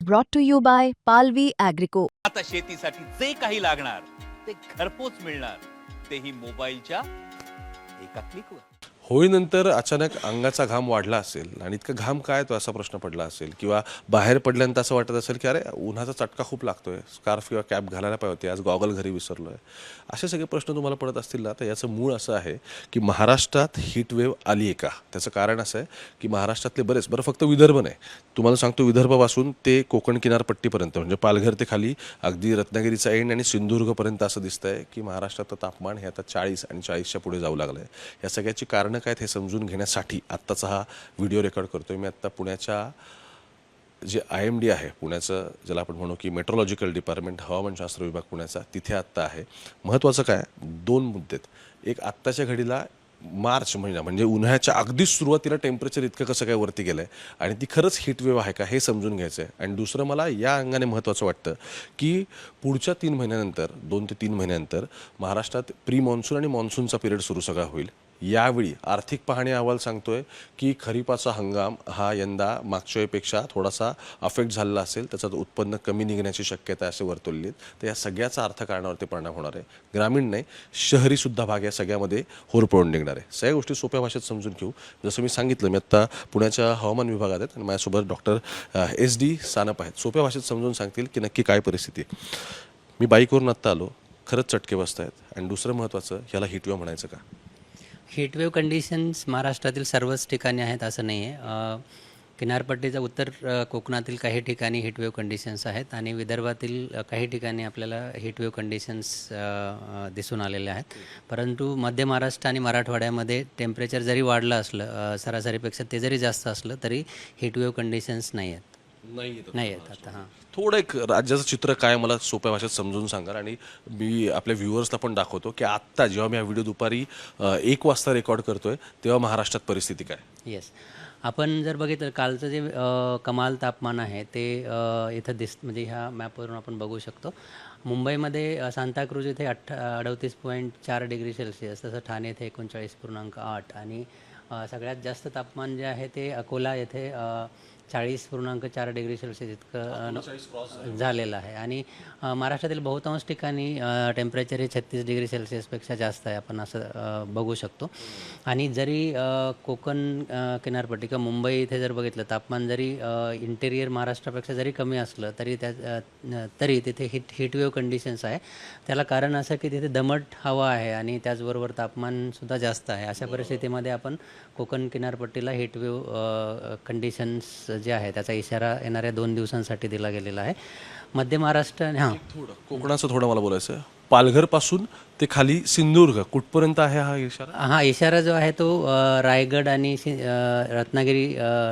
brought to you by Palvi Agrico. आता शेतीसाठी जे काही लागणार ते घरपोच मिळणार, तेही मोबाईलच्या एका क्लिकवर. होळीनंतर अचानक अंगाचा घाम वाढला असेल आणि इतका घाम काय तो असा प्रश्न पडला असेल, किंवा बाहेर पडल्यानंतर असं वाटत असेल की अरे उन्हाचा चटका खूप लागतोय, स्कार्फ किंवा कॅप घालायला पाहिजे होती, आज गॉगल घरी विसरलोय. असे सगळे प्रश्न तुम्हाला पडत असतील ना, तर याचं मूळ असं आहे की महाराष्ट्रात हीट वेव्ह आली आहे का. त्याचं कारण असं आहे की महाराष्ट्रातले बरं फक्त विदर्भ नाही, तुम्हाला सांगतो विदर्भापासून ते कोकण किनारपट्टीपर्यंत, म्हणजे पालघर ते खाली अगदी रत्नागिरीचा एंड आणि सिंधुदुर्गपर्यंत असं दिसतंय की महाराष्ट्रातलं तापमान हे आता 40 आणि 40च्या पुढे जाऊ लागलं आहे. या सगळ्याची कारणं काय हे समजून घेण्यासाठी आत्ताचा हा व्हिडिओ रेकॉर्ड करतोय मी. आत्ता पुण्याच्या जे IMD आहे, पुण्याचं ज्याला आपण म्हणू की मेट्रोलॉजिकल डिपार्टमेंट, हवामानशास्त्र विभाग पुण्याचा, तिथे आत्ता आहे. महत्त्वाचं काय, 2 मुद्दे आहेत. एक, आत्ताच्या घडीला मार्च महिना म्हणजे उन्हाळ्याच्या अगदीच सुरुवातीला टेम्परेचर इतकं कसं काय वरती गेलं आहे आणि ती खरंच हीट वेव्ह आहे का हे समजून घ्यायचं आहे. आणि दुसरं मला या अंगाने महत्त्वाचं वाटतं की पुढच्या 3 महिन्यानंतर, 2 ते 3 महिन्यानंतर महाराष्ट्रात प्री मॉन्सून आणि मॉन्सूनचा पिरियड सुरू सगळा होईल. यावेळी आर्थिक पाहणी अहवाल सांगतोय की खरीपाचा हंगाम हा यंदा मागच्या वेळेपेक्षा थोडासा अफेक्ट झालेला असेल, त्याचं उत्पन्न कमी निघण्याची शक्यता असे वर्तवलेली. तर या सगळ्याचा अर्थकारणावरती परिणाम होणार आहे. ग्रामीण नाही, शहरीसुद्धा भाग या सगळ्यामध्ये होरपळून निघणार आहे. सगळ्या गोष्टी सोप्या भाषेत समजून घेऊ. जसं मी सांगितलं, मी आत्ता पुण्याच्या हवामान विभागात आहेत आणि माझ्यासोबत डॉक्टर SD सानप आहेत. सोप्या भाषेत समजून सांगतील की नक्की काय परिस्थिती आहे. मी बाईकवरून आत्ता आलो, खरंच चटके बसत आहेत. आणि दुसरं महत्त्वाचं, ह्याला हीटवेव्ह म्हणायचं का? हीटवेव्ह कंडिशन्स महाराष्ट्रातील सर्वच ठिकाणी आहेत असं नाही आहे. किनारपट्टीच्या उत्तर कोकणातील काही ठिकाणी हीटवेव्ह कंडिशन्स आहेत आणि विदर्भातील काही ठिकाणी आपल्याला हीटवेव्ह कंडिशन्स दिसून आलेल्या आहेत. परंतु मध्य महाराष्ट्र आणि मराठवाड्यामध्ये टेम्परेचर जरी वाढलं असलं, सरासरीपेक्षा ते जरी जास्त असलं तरी हीटवेव्ह कंडिशन्स नाही आहेत. नाही आहेत आता. हां, थोडं एक राज्याचं चित्र काय मला सोप्या भाषेत समजून सांगाल आणि मी आपल्या व्ह्युअर्सला पण दाखवतो की आत्ता जेव्हा मी हा व्हिडिओ दुपारी 1 वाजता रेकॉर्ड करतोय तेव्हा महाराष्ट्रात परिस्थिती काय. येस. आपण जर बघितलं कालचं जे कमाल तापमान आहे ते इथं म्हणजे ह्या मॅपवरून आपण बघू शकतो. मुंबईमध्ये सांताक्रूज इथे 38.4 डिग्री सेल्सिअस, तसं ठाणे येथे 39.8 आणि सगळ्यात जास्त तापमान जे आहे ते अकोला येथे 40.4 डिग्री सेल्सिअस इतकं झालेलं आहे. आणि महाराष्ट्रातील बहुतांश ठिकाणी टेम्परेचर हे 36 डिग्री सेल्सिअसपेक्षा जास्त आहे, आपण असं बघू शकतो. आणि जरी कोकण किनारपट्टी किंवा मुंबई इथे जर बघितलं, तापमान जरी इंटेरियर महाराष्ट्रापेक्षा जरी कमी असलं तरी तिथे हीटवेव्ह कंडिशन्स आहे. त्याला कारण असं की तिथे दमट हवा आहे आणि त्याचबरोबर तापमानसुद्धा जास्त आहे. अशा परिस्थितीमध्ये आपण कोकण किनारपट्टीला हीटवेव्ह कंडिशन्स जे आहे त्याचा इशारा येणाऱ्या 2 दिवसांसाठी दिला गेलेला आहे. मध्य महाराष्ट्र, हां, कोकणाचं थोडं मला बोलायचं आहे. पालघरपासून ते खाली सिंधुदुर्ग कुठपर्यंत आहे हा इशारा? हा इशारा जो आहे तो रायगड आणि रत्नागिरी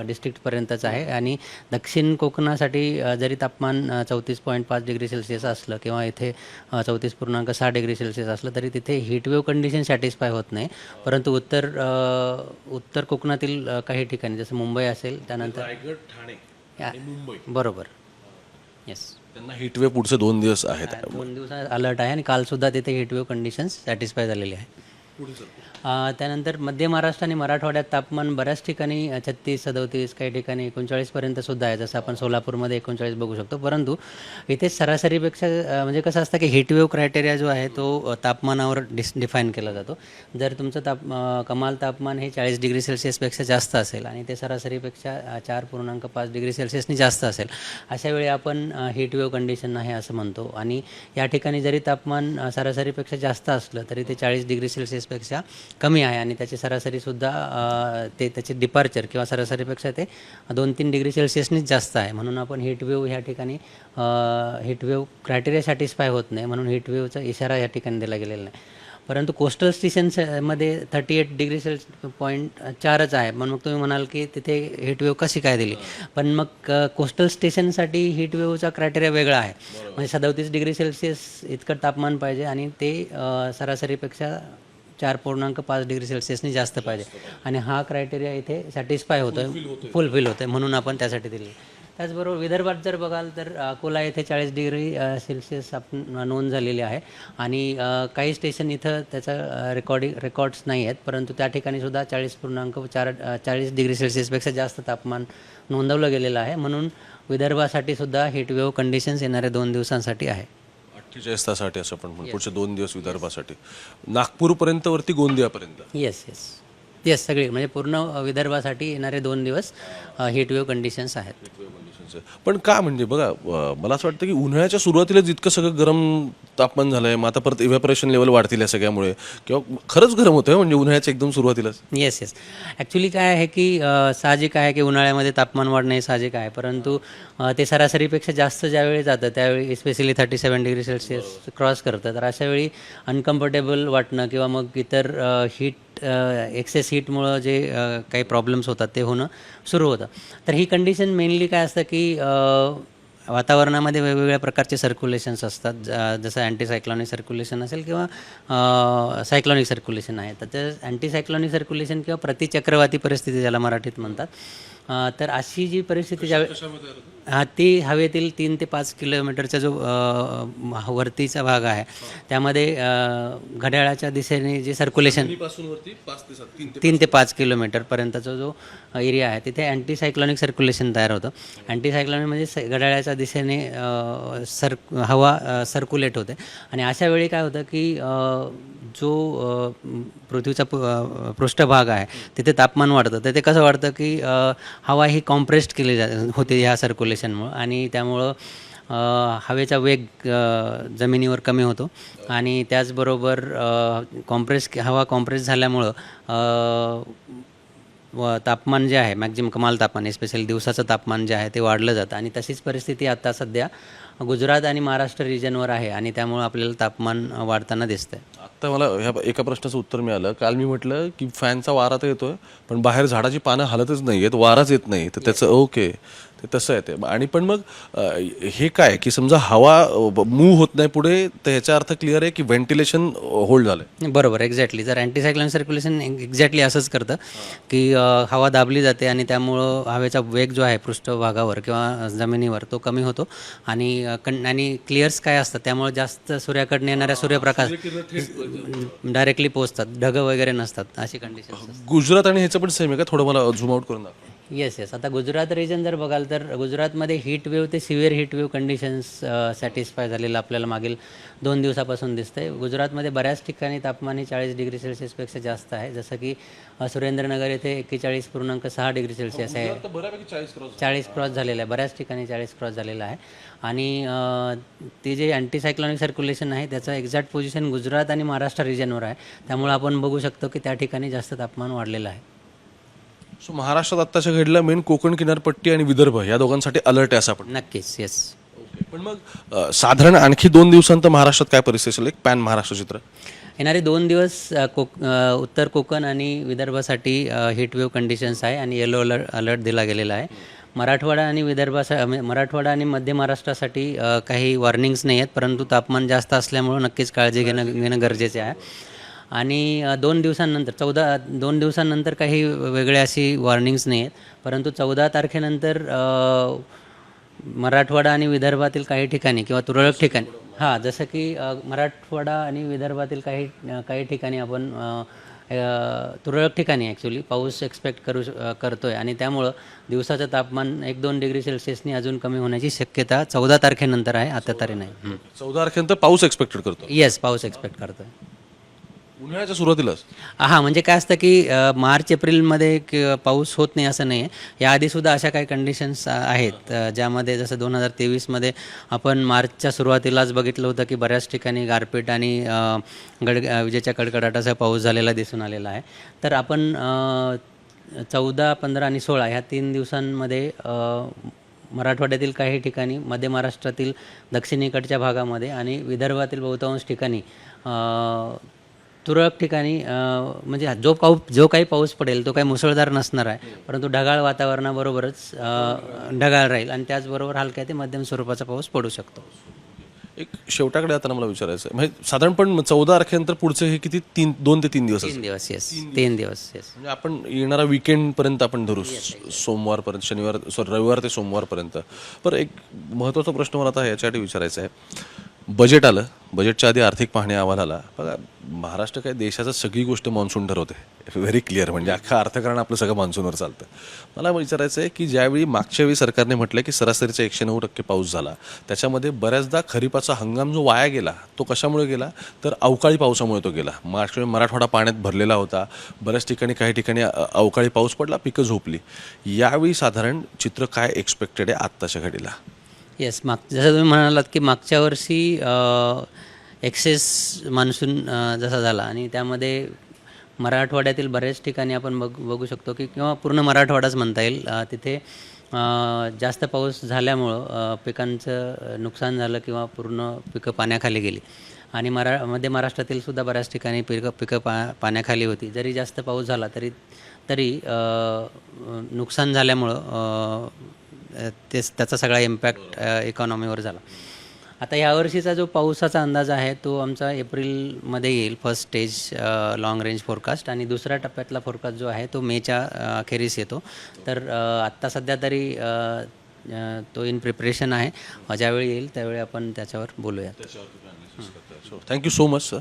डिस्ट्रिक्टपर्यंतच आहे. आणि दक्षिण कोकणासाठी जरी तापमान 34.5 डिग्री सेल्सिअस असलं किंवा इथे 34.6 डिग्री सेल्सिअस असलं तरी तिथे हीटवेव्ह कंडिशन सॅटिस्फाय होत नाही. परंतु उत्तर कोकणातील काही ठिकाणी जसं मुंबई असेल, त्यानंतर रायगड, ठाणे आणि मुंबई, बरोबर, येस, त्यांना हीटवेव्ह पुढचे 2 दिवस आहेत. 2 दिवस अलर्ट आहे आणि कालसुद्धा तिथे हीटवेव्ह कंडिशन्स सॅटिस्फाय झालेली आहे. त्यानंतर मध्य महाराष्ट्र आणि मराठवाड्यात तापमान बऱ्याच ठिकाणी 36, 37, काही ठिकाणी 39पर्यंत सुद्धा आहे. जसं आपण सोलापूरमध्ये 39 बघू शकतो. परंतु इथे सरासरीपेक्षा म्हणजे कसं असतं की हीटवेव्ह क्रायटेरिया जो आहे तो तापमानावर डिफाईन केला जातो. जर तुमचं कमाल तापमान हे 40 डिग्री सेल्सिअसपेक्षा जास्त असेल आणि ते सरासरीपेक्षा 4.5 डिग्री सेल्सिअसनी जास्त असेल, अशा वेळी आपण हीटवेव्ह कंडिशन आहे असं म्हणतो. आणि या ठिकाणी जरी तापमान सरासरीपेक्षा जास्त असलं तरी ते 40 डिग्री सेल्सिअसपेक्षा कमी आहे आणि त्याची सरासरीसुद्धा त्याचे डिपार्चर किंवा सरासरीपेक्षा ते 2-3 डिग्री सेल्सिअसनीच जास्त आहे. म्हणून आपण हीटवेव्ह ह्या ठिकाणी हीटवेव्ह क्रायटेरिया सॅटिस्फाय होत नाही, म्हणून हीटवेव्हचा इशारा या ठिकाणी दिला गेलेला नाही. परंतु कोस्टल स्टेशन्समध्ये 38 डिग्री .4च आहे. मग तुम्ही म्हणाल की तिथे हीटवेव्ह कशी काय दिली, पण मग कोस्टल स्टेशनसाठी हीटवेव्हचा क्रायटेरिया वेगळा आहे. म्हणजे 37 डिग्री सेल्सिअस इतकं तापमान पाहिजे आणि ते सरासरीपेक्षा 4.5 डिग्री सेल्सिअसनी जास्त पाहिजे आणि हा क्रायटेरिया इथे सॅटिस्फाय होतो आहे, फुलफिल होतं आहे, म्हणून आपण त्यासाठी दिली. त्याचबरोबर विदर्भात जर बघाल तर अकोला येथे 40 डिग्री सेल्सिअस आपण नोंद झालेली आहे आणि काही स्टेशन इथं त्याचं रेकॉर्ड्स नाही आहेत, परंतु त्या ठिकाणी सुद्धा 40 डिग्री सेल्सिअसपेक्षा जास्त तापमान नोंदवलं गेलेलं आहे. म्हणून विदर्भासाठी सुद्धा हीटवेव्ह कंडिशन्स येणाऱ्या 2 दिवसांसाठी आहे. 48 तासासाठी असं पण म्हणू. पुढचे 2 दिवस विदर्भासाठी, नागपूरपर्यंत वरती गोंदियापर्यंत. येस सगळी म्हणजे पूर्ण विदर्भासाठी येणारे 2 दिवस हीटवेव्ह कंडिशन्स आहेत. पण का म्हणजे बघा, मला असं वाटतं की उन्हाळ्याच्या सुरुवातीला जितकं सगळं गरम तापमान झालंय, मग आता परत इव्हॅपोरेशन लेवल वाढतील या सगळ्यामुळे, किंवा खरंच गरम होतं म्हणजे उन्हाळ्याच्या एकदम सुरुवातीलाच. येस ॲक्च्युली काय आहे की साहजिक आहे की उन्हाळ्यामध्ये तापमान वाढणं हे साहजिक आहे, परंतु ते सरासरीपेक्षा जास्त ज्यावेळी जातं त्यावेळी स्पेशली 37 डिग्री सेल्सिअस क्रॉस करतं, तर अशा वेळी अनकम्फर्टेबल वाटणं किंवा मग इतर एक्सेस हीटमुळं जे काही प्रॉब्लेम्स होतात ते होणं सुरू होतं. तर ही कंडिशन मेनली काय असतं की वातावरणामध्ये वेगवेगळ्या प्रकारचे सर्क्युलेशन्स असतात, जसं अँटीसायक्लॉनिक सर्क्युलेशन असेल किंवा सायक्लॉनिक सर्क्युलेशन आहे. तर ते अँटीसायक्लॉनिक सर्क्युलेशन किंवा प्रतिचक्रवाती परिस्थिती ज्याला मराठीत म्हणतात, तर अशी जी परिस्थिती ती हवेतील 3 ते 5 किलोमीटरचा जो वरतीचा भाग आहे त्यामध्ये घड्याळाच्या दिशेने जे सर्क्युलेशन 3 ते 5 किलोमीटरपर्यंतचा जो एरिया आहे तिथे अँटीसायक्लॉनिक सर्क्युलेशन तयार होतं. अँटीसायक्लॉनिक म्हणजे घड्याळाच्या दिशेने हवा सर्क्युलेट होते आणि अशा वेळी काय होतं की जो पृथ्वीचा पृष्ठभाग आहे तिथे तापमान वाढतं. तर ते कसं वाढतं की हवा ही कॉम्प्रेस्ड केली होते ह्या सर्क्युलेशनमुळं आणि त्यामुळं हवेचा वेग जमिनीवर कमी होतो आणि त्याचबरोबर हवा कॉम्प्रेस झाल्यामुळं तापमान जे आहे मॅक्झिमम कमाल तापमान, स्पेशली दिवसाचं तापमान जे आहे ते वाढलं जातं आणि तशीच परिस्थिती आता सध्या गुजरात आणि महाराष्ट्र रिजनवर आहे आणि त्यामुळं आपल्याला तापमान वाढताना दिसतंय. आत्ता मला ह्या एका प्रश्नाचं उत्तर मिळालं. काल मी म्हटलं की फॅनचा वारा तर येतोय पण बाहेर झाडाची पानं हालतच नाही आहेत, वाराच येत नाही, तर त्याचं ओके ते तसं आहे ते. आणि पण मग हे काय की समजा हवा मूव्ह होत नाही पुढे, तर ह्याचा अर्थ क्लिअर आहे की व्हेंटिलेशन होल्ड झालं. बरोबर, एक्झॅक्टली. जर अँटीसायक्लॉनिक सर्क्युलेशन एक्झॅक्टली असंच करतं की हवा दाबली जाते आणि त्यामुळं हवेचा वेग जो आहे पृष्ठभागावर किंवा जमिनीवर तो कमी होतो आणि क्लिअर्स काय असतात त्यामुळे जास्त सूर्याकडनं येणाऱ्या सूर्यप्रकाश डायरेक्टली पोहोचतात, ढगं वगैरे नसतात, अशी कंडिशन. गुजरात आणि ह्याचं पण सेम आहे का? थोडं मला झूम आउट करून दाखवा. येस. आता गुजरात रिजन जर बघाल तर गुजरातमध्ये हीटवेव्ह ते सिव्हिअर हीटवेव्ह कंडिशन्स सॅटिस्फाय झालेलं आपल्याला मागील 2 दिवसापासून दिसतं आहे. गुजरातमध्ये बऱ्याच ठिकाणी तापमान हे 40 डिग्री सेल्सिअसपेक्षा जास्त आहे, जसं की सुरेंद्रनगर येथे 41.6 डिग्री सेल्सिअस आहे. 40 क्रॉस झालेलं आहे, बऱ्याच ठिकाणी 40 क्रॉस झालेलं आहे. आणि ते जे अँटीसायक्लॉनिक सर्क्युलेशन आहे त्याचं एक्झॅक्ट पोझिशन गुजरात आणि महाराष्ट्र रिजनवर आहे, त्यामुळे आपण बघू शकतो की त्या ठिकाणी जास्त तापमान वाढलेलं आहे. सो महाराष्ट्रात आत्ताच्या घडीला मेन कोकण किनारपट्टी आणि विदर्भ या दोघांसाठी अलर्ट आहे असं आपण. नक्कीच. येस. पण मग साधारण आणखी 2 दिवसांत महाराष्ट्रात काय परिस्थिती असेल, एक पॅन महाराष्ट्र चित्र? येणारे 2 दिवस उत्तर कोकण आणि विदर्भासाठी हीटवेव्ह कंडिशन्स आहे आणि येलो अलर्ट दिला गेलेला आहे. मराठवाडा आणि मध्य महाराष्ट्रासाठी काही वॉर्निंग्स नाही आहेत, परंतु तापमान जास्त असल्यामुळं नक्कीच काळजी घेणं गरजेचे आहे. आणि 2 दिवसांनंतर काही वेगळे अशी वॉर्निंग्स नाही आहेत, परंतु 14 तारखेनंतर मराठवाडा आणि विदर्भातील काही ठिकाणी किंवा तुरळक ठिकाणी जसं की मराठवाडा आणि विदर्भातील काही ठिकाणी आपण तुरळक ठिकाणी ॲक्च्युली पाऊस एक्सपेक्ट करतो आहे आणि त्यामुळं दिवसाचं तापमान 1-2 डिग्री सेल्सिअसनी अजून कमी होण्याची शक्यता 14 तारखेनंतर आहे, आता तरी नाही. 14 तारखेनंतर पाऊस एक्सपेक्टेड करतो? येस, पाऊस एक्सपेक्ट करतो आहे उन्हाळ्याच्या सुरुवातीलाच. म्हणजे काय असतं की मार्च एप्रिलमध्ये पाऊस होत नाही असं नाही आहे. याआधीसुद्धा अशा काही कंडिशन्स आहेत ज्यामध्ये जसं 2023मध्ये आपण मार्चच्या सुरुवातीलाच बघितलं होतं की बऱ्याच ठिकाणी गारपीट आणि विजेच्या कडकडाटाचा पाऊस झालेला दिसून आलेला आहे. तर आपण 14, 15 आणि 16 ह्या 3 दिवसांमध्ये मराठवाड्यातील काही ठिकाणी, मध्य महाराष्ट्रातील दक्षिणेकडच्या भागामध्ये आणि विदर्भातील बहुतांश ठिकाणी तुरळक ठिकाणी म्हणजे जो काही पाऊस पडेल तो काही मुसळधार नसणार आहे, परंतु ढगाळ वातावरणाबरोबरच ढगाळ राहील आणि त्याचबरोबर हलक्या ते मध्यम स्वरूपाचा पाऊस पडू शकतो. एक शेवटाकडे आता मला विचारायचं आहे, म्हणजे साधारण पण 14 तारखेनंतर पुढचे हे किती 2 ते 3 दिवस असेल? 3 दिवस येस 3 दिवस येस. म्हणजे आपण येणारा वीकेंडपर्यंत आपण धरू, सोमवारपर्यंत, रविवार ते सोमवारपर्यंत. बरं, एक महत्त्वाचा प्रश्न मला आता याच्यासाठी विचारायचा आहे. बजेट आलं, बजेटच्या आधी आर्थिक पाहणी अहवाल आला. बघा, महाराष्ट्र काय देशाचं सगळी गोष्ट मान्सून ठरवते, व्हेरी क्लिअर. म्हणजे अख्खा अर्थकारण आपलं सगळं मान्सूनवर चालतं. मला विचारायचं आहे की ज्यावेळी मागच्या वेळी सरकारने म्हटलं की सरासरीचा 109% पाऊस झाला, त्याच्यामध्ये बऱ्याचदा खरीपाचा हंगाम जो वाया गेला तो कशामुळे गेला, तर अवकाळी पावसामुळे तो गेला. मराठवाडा पाण्यात भरलेला होता, बऱ्याच ठिकाणी काही ठिकाणी अवकाळी पाऊस पडला, पिकं झोपली. यावेळी साधारण चित्र काय एक्सपेक्टेड आहे आत्ताच्या घडीला? येस, जसं तुम्ही म्हणालात की मागच्या वर्षी एक्सेस मान्सून जसा झाला आणि त्यामध्ये मराठवाड्यातील बऱ्याच ठिकाणी आपण बघू शकतो की किंवा पूर्ण मराठवाडाच म्हणता येईल, तिथे जास्त पाऊस झाल्यामुळं पिकांचं नुकसान झालं किंवा पूर्ण पिकं पाण्याखाली गेली. आणि मध्य महाराष्ट्रातील सुद्धा बऱ्याच ठिकाणी पिकं पाण्याखाली होती. जरी जास्त पाऊस झाला तरी नुकसान झाल्यामुळं त्याचा सगळा इम्पॅक्ट इकॉनॉमीवर झाला. आता यावर्षीचा जो पावसाचा अंदाज आहे तो आमचा एप्रिलमध्ये येईल, first stage long range forecast, आणि दुसऱ्या टप्प्यातला फोरकास्ट जो आहे तो मेच्या अखेरीस येतो. तर आत्ता सध्या तरी तो इन प्रिपरेशन आहे. ज्यावेळी येईल त्यावेळी आपण त्याच्यावर बोलूयात. Thank you so much sir,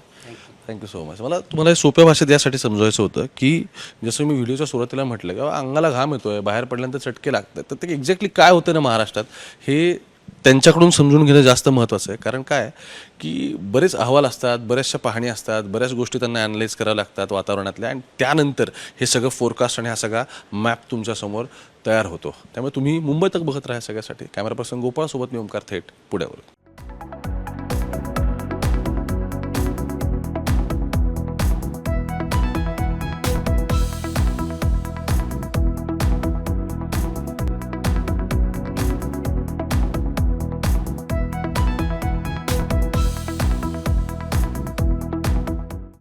thank you so much. मला तुम्हाला हे सोप्या भाषेत यासाठी समजवायचं होतं की जसं मी व्हिडिओच्या सुरुवातीला म्हटलं की अंगाला घाम येतो आहे, बाहेर पडल्यानंतर चटके लागतात, तर ते एक्झॅक्टली काय होतं ना महाराष्ट्रात हे त्यांच्याकडून समजून घेणं जास्त महत्त्वाचं आहे. कारण काय की बरेच अहवाल असतात, बऱ्याचशा पाहणी असतात, बऱ्याच गोष्टी त्यांना ॲनालाइज कराव्या लागतात वातावरणातल्या, आणि त्यानंतर हे सगळं फोरकास्ट आणि हा सगळा मॅप तुमच्यासमोर तयार होतो. त्यामुळे तुम्ही मुंबई तक बघत राहा सगळ्यासाठी. कॅमेरा पर्सन गोपाळसोबत मी ओमकार थेट, पुण्यावरून.